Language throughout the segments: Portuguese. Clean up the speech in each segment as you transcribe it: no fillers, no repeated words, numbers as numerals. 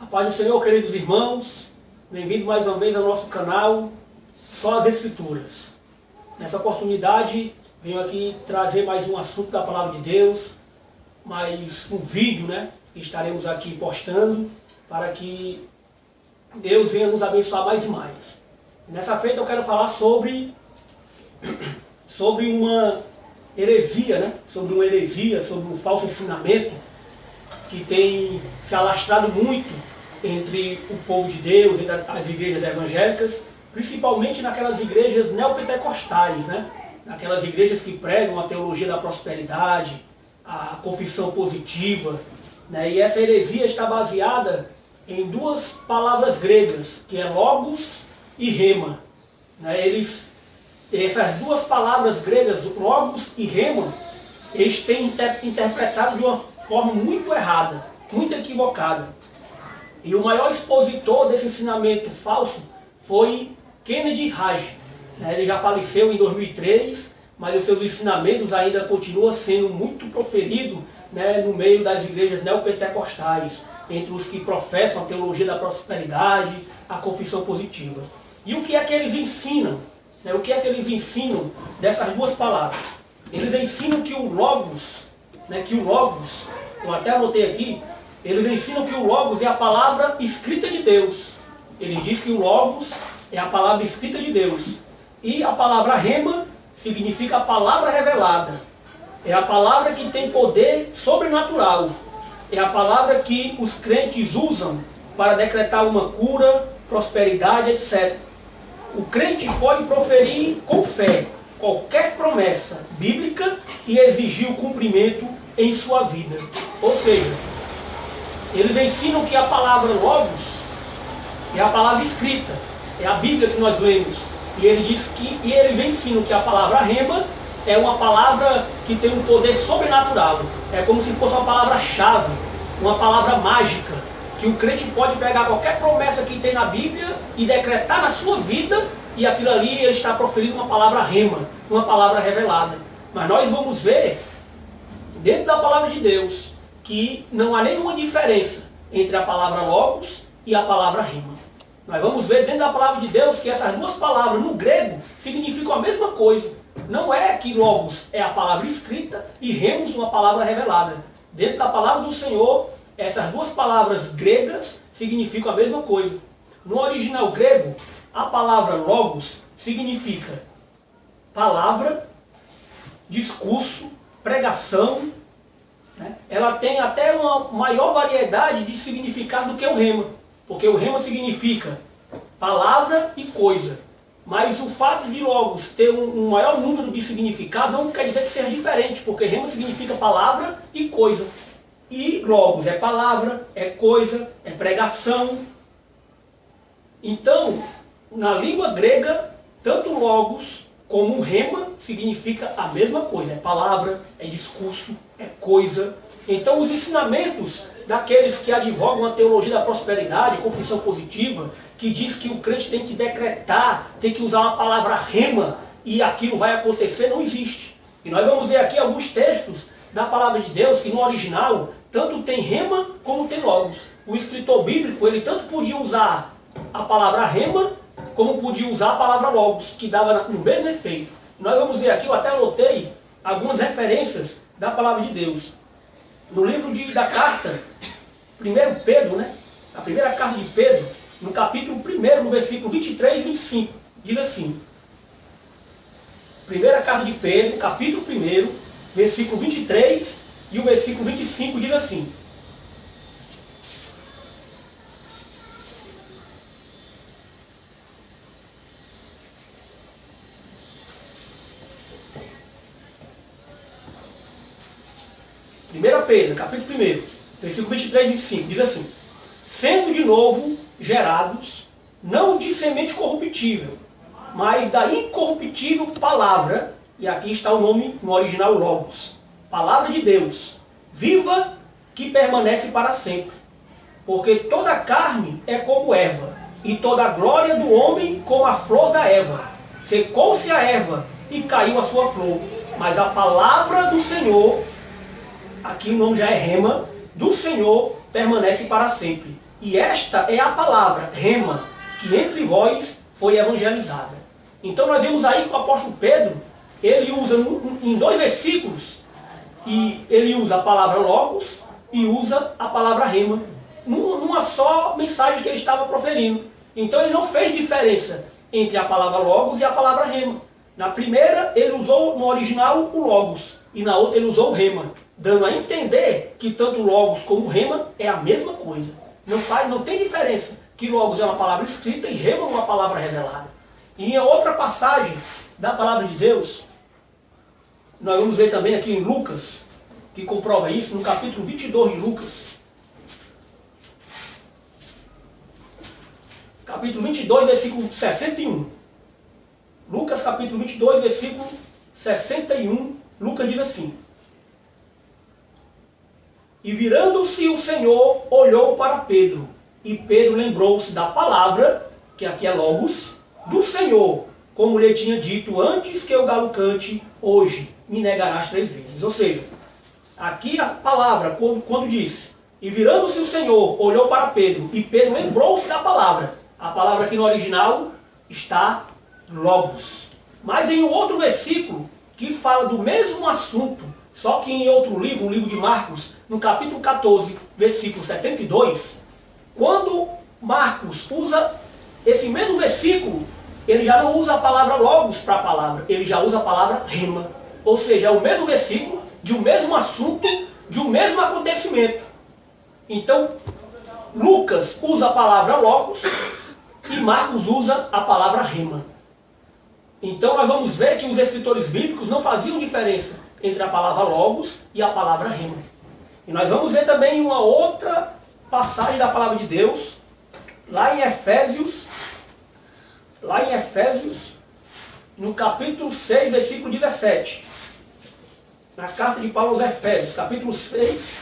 Paz do Senhor, queridos irmãos, bem-vindo mais uma vez ao nosso canal Só as Escrituras. Nessa oportunidade, venho aqui trazer mais um assunto da Palavra de Deus, mais um vídeo, que estaremos aqui postando, para que Deus venha nos abençoar mais e mais. Nessa feita eu quero falar sobre uma heresia, sobre um falso ensinamento que tem se alastrado muito entre o povo de Deus, entre as igrejas evangélicas, principalmente naquelas igrejas neopentecostais, naquelas igrejas que pregam a teologia da prosperidade, a confissão positiva, e essa heresia está baseada em duas palavras gregas, que é logos e rema. Essas duas palavras gregas, logos e rema, eles têm interpretado de uma forma muito errada, muito equivocada. E o maior expositor desse ensinamento falso foi Kennedy Hagin. Ele já faleceu em 2003, mas os seus ensinamentos ainda continuam sendo muito proferidos no meio das igrejas neopentecostais, entre os que professam a teologia da prosperidade, a confissão positiva. E o que é que eles ensinam? O que é que eles ensinam dessas duas palavras? Eles ensinam que o logos, eu até anotei aqui, eles ensinam que o logos é a palavra escrita de Deus. Ele diz que o logos é a palavra escrita de Deus. E a palavra rema significa a palavra revelada. É a palavra que tem poder sobrenatural. É a palavra que os crentes usam para decretar uma cura, prosperidade, etc. O crente pode proferir com fé qualquer promessa bíblica e exigir o cumprimento em sua vida. Ou seja, eles ensinam que a palavra logos é a palavra escrita, é a Bíblia que nós lemos. E eles ensinam que a palavra rema é uma palavra que tem um poder sobrenatural. É como se fosse uma palavra-chave, uma palavra mágica, que o crente pode pegar qualquer promessa que tem na Bíblia e decretar na sua vida, e aquilo ali ele está proferindo uma palavra rema, uma palavra revelada. Mas nós vamos ver, dentro da palavra de Deus, que não há nenhuma diferença entre a palavra logos e a palavra rema. Nós vamos ver dentro da palavra de Deus que essas duas palavras no grego significam a mesma coisa. Não é que logos é a palavra escrita e remos uma palavra revelada. Dentro da palavra do Senhor, essas duas palavras gregas significam a mesma coisa. No original grego, a palavra logos significa palavra, discurso, pregação. Ela tem até uma maior variedade de significado do que o rema. Porque o rema significa palavra e coisa. Mas o fato de logos ter um maior número de significados não quer dizer que seja diferente, porque rema significa palavra e coisa. E logos é palavra, é coisa, é pregação. Então, na língua grega, tanto logos como rema significa a mesma coisa. É palavra, é discurso, é coisa. Então, os ensinamentos daqueles que advogam a teologia da prosperidade, confissão positiva, que diz que o crente tem que decretar, tem que usar uma palavra rema e aquilo vai acontecer, não existe. E nós vamos ver aqui alguns textos da palavra de Deus que no original tanto tem rema como tem logos. O escritor bíblico, ele tanto podia usar a palavra rema como podia usar a palavra logos, que dava no mesmo efeito. Nós vamos ver aqui, eu até anotei algumas referências da palavra de Deus. No livro da carta, 1 Pedro, a primeira carta de Pedro, no capítulo 1, no versículo 23 e 25, diz assim. Primeira carta de Pedro, capítulo 1, versículo 23 e o versículo 25 diz assim. Pedro, capítulo 1, versículo 23 e 25, diz assim: sendo de novo gerados, não de semente corruptível, mas da incorruptível palavra, e aqui está o nome no original logos, palavra de Deus, viva, que permanece para sempre. Porque toda carne é como erva, e toda a glória do homem como a flor da erva. Secou-se a erva e caiu a sua flor, mas a palavra do Senhor, aqui o nome já é rema, do Senhor permanece para sempre. E esta é a palavra, rema, que entre vós foi evangelizada. Então nós vemos aí que o apóstolo Pedro, ele usa em 2 versículos, e ele usa a palavra logos e usa a palavra rema, numa só mensagem que ele estava proferindo. Então ele não fez diferença entre a palavra logos e a palavra rema. Na primeira ele usou no original o logos, e na outra ele usou o rema, dando a entender que tanto logos como rema é a mesma coisa. Não tem diferença, que logos é uma palavra escrita e rema é uma palavra revelada. E em outra passagem da palavra de Deus, nós vamos ver também aqui em Lucas, que comprova isso, no capítulo 22 de Lucas. Capítulo 22, versículo 61. Lucas, capítulo 22, versículo 61. Lucas diz assim: E virando-se o Senhor, olhou para Pedro. E Pedro lembrou-se da palavra, que aqui é logos, do Senhor, como lhe tinha dito: antes que o galo cante, hoje me negarás 3 vezes. Ou seja, aqui a palavra, quando disse, e virando-se o Senhor, olhou para Pedro, e Pedro lembrou-se da palavra. A palavra aqui no original está logos. Mas em um outro versículo, que fala do mesmo assunto, só que em outro livro, o livro de Marcos, no capítulo 14, versículo 72, quando Marcos usa esse mesmo versículo, ele já não usa a palavra logos para a palavra, ele já usa a palavra rema. Ou seja, é o mesmo versículo, de um mesmo assunto, de um mesmo acontecimento. Então, Lucas usa a palavra logos e Marcos usa a palavra rema. Então nós vamos ver que os escritores bíblicos não faziam diferença entre a palavra logos e a palavra rema. E nós vamos ver também uma outra passagem da palavra de Deus, lá em Efésios, no capítulo 6, versículo 17. Na carta de Paulo aos Efésios, capítulo 6,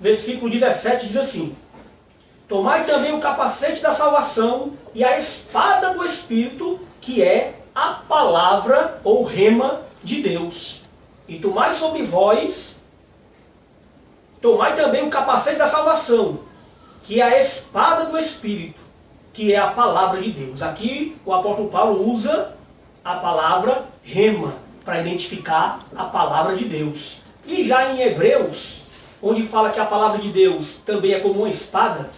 versículo 17, diz assim: Tomai também o capacete da salvação e a espada do Espírito, que é a palavra ou rema de Deus. E tomai sobre vós, tomai também o capacete da salvação, que é a espada do Espírito, que é a palavra de Deus. Aqui o apóstolo Paulo usa a palavra rema para identificar a palavra de Deus. E já em Hebreus, onde fala que a palavra de Deus também é como uma espada,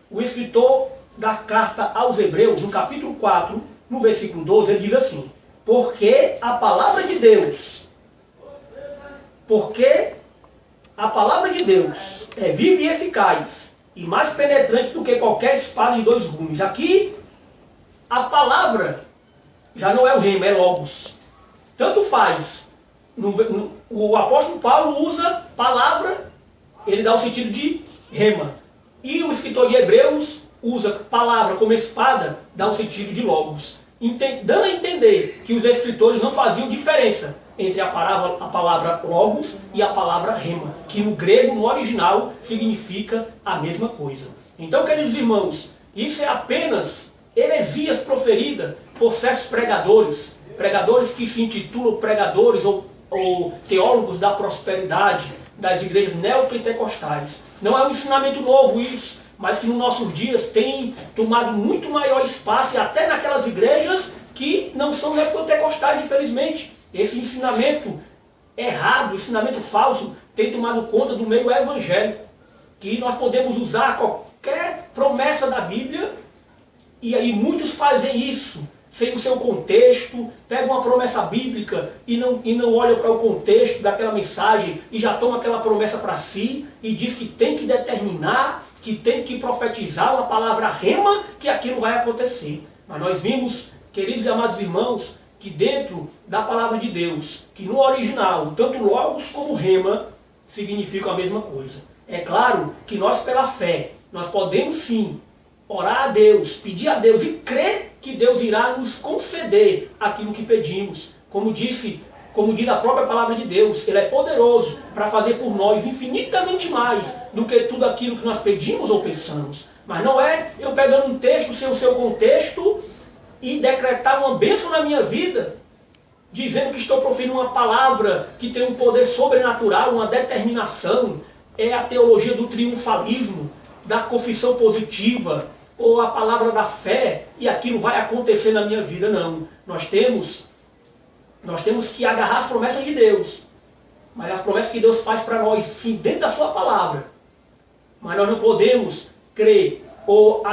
o escritor da carta aos Hebreus, no capítulo 4, no versículo 12, ele diz assim: Porque a palavra de Deus é viva e eficaz, e mais penetrante do que qualquer espada de 2 gumes. Aqui, a palavra já não é o rema, é logos. Tanto faz. O apóstolo Paulo usa palavra, ele dá o sentido de rema. E o escritor de Hebreus usa palavra como espada, dá o sentido de logos. Dando a entender que os escritores não faziam diferença entre a palavra logos e a palavra rema, que no grego, no original, significa a mesma coisa. Então, queridos irmãos, isso é apenas heresias proferidas por certos pregadores que se intitulam pregadores ou teólogos da prosperidade das igrejas neopentecostais. Não é um ensinamento novo isso, mas que nos nossos dias tem tomado muito maior espaço, e até naquelas igrejas que não são neopentecostais, infelizmente. Esse ensinamento errado, ensinamento falso, tem tomado conta do meio evangélico, que nós podemos usar qualquer promessa da Bíblia, e aí muitos fazem isso sem o seu contexto, pegam uma promessa bíblica e não olham para o contexto daquela mensagem e já tomam aquela promessa para si e diz que tem que determinar, que tem que profetizar uma palavra rema que aquilo vai acontecer. Mas nós vimos, queridos e amados irmãos, que dentro da palavra de Deus, que no original, tanto logos como rema, significam a mesma coisa. É claro que nós, pela fé, nós podemos sim orar a Deus, pedir a Deus e crer que Deus irá nos conceder aquilo que pedimos. Como diz a própria palavra de Deus, Ele é poderoso para fazer por nós infinitamente mais do que tudo aquilo que nós pedimos ou pensamos. Mas não é eu pegando um texto sem o seu contexto e decretar uma bênção na minha vida, dizendo que estou proferindo uma palavra que tem um poder sobrenatural, uma determinação. É a teologia do triunfalismo. da confissão positiva ou a palavra da fé e aquilo vai acontecer na minha vida, não. Nós temos que agarrar as promessas de Deus. Mas as promessas que Deus faz para nós, sim, dentro da sua palavra. Mas nós não podemos crer ou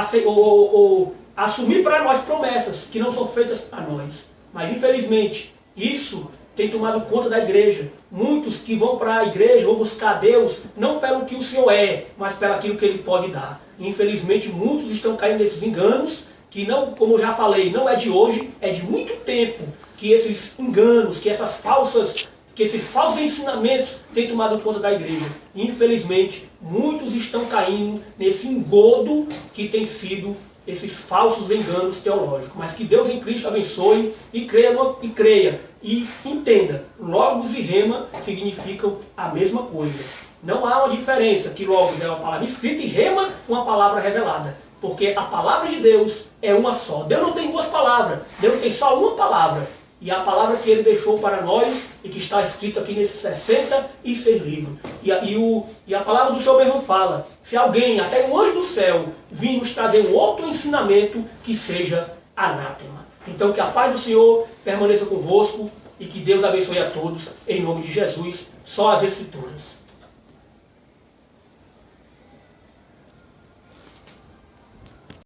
assumir para nós promessas que não são feitas a nós. Mas infelizmente, isso tem tomado conta da igreja. Muitos que vão para a igreja, vão buscar Deus, não pelo que o Senhor é, mas pelo aquilo que Ele pode dar. E, infelizmente, muitos estão caindo nesses enganos, que não, como eu já falei, não é de hoje, é de muito tempo que esses enganos, que esses falsos ensinamentos têm tomado conta da igreja. E, infelizmente, muitos estão caindo nesse engodo que tem sido esses falsos enganos teológicos. Mas que Deus em Cristo abençoe e creia e entenda. Logos e rema significam a mesma coisa. Não há uma diferença, que logos é uma palavra escrita e rema uma palavra revelada. Porque a palavra de Deus é uma só. Deus não tem duas palavras, Deus tem só uma palavra. E a palavra que Ele deixou para nós e que está escrito aqui nesses 66 livros. E a palavra do Senhor mesmo fala, se alguém, até um anjo do céu, vir nos trazer um outro ensinamento, que seja anátema. Então que a paz do Senhor permaneça convosco e que Deus abençoe a todos, em nome de Jesus. Só as Escrituras.